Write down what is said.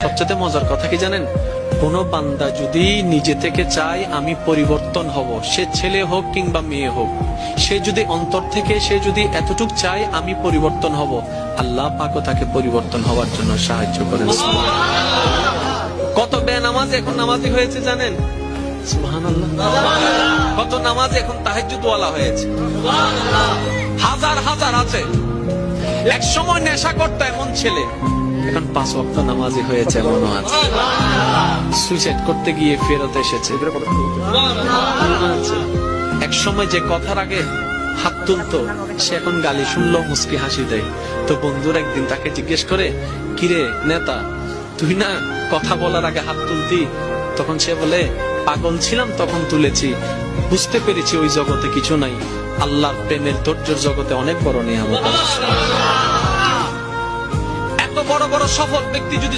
সবচেয়ে মজার কথা কি জানেন, কোন বান্দা যদি নিজে থেকে চায় আমি পরিবর্তন হব, সে ছেলে হোক কিংবা মেয়ে হোক, সে যদি অন্তর থেকে সে যদি এতটুক চায় আমি পরিবর্তন হব, আল্লাহ পাকও তাকে পরিবর্তন হওয়ার জন্য সাহায্য করেন। কত বেনামাজ এখন নামাজি হয়েছে জানেন? সুবহানাল্লাহ। কত নামাজ এখন তাহাজ্জুদ ওয়ালা হয়েছে, হাজার হাজার আছে। এক সময় নেশা করতো এমন ছেলে, এখন 5 ওয়াক্ত নামাজি হয়েছে এমনও আছে। সুইসাইড করতে গিয়ে ফেরত এসেছে। এক সময় যে কথার আগে হাত তুলতো, সে এখন গালি শুনলো মুস্কি হাসি দেয়। তো বন্ধুর একদিন তাকে জিজ্ঞেস করে, কিরে নেতা, তুই না কথা বলার আগে হাত তুলতি? তখন সে বলে, পাগল ছিলাম তখন তুলেছি, বুঝতে পেরেছি ওই জগতে কিছু নাই, আল্লাহর প্রেমের ধৈর্যের জগতে অনেক বড় নিয়ামত আছে। এত বড় বড় সফল ব্যক্তি যদি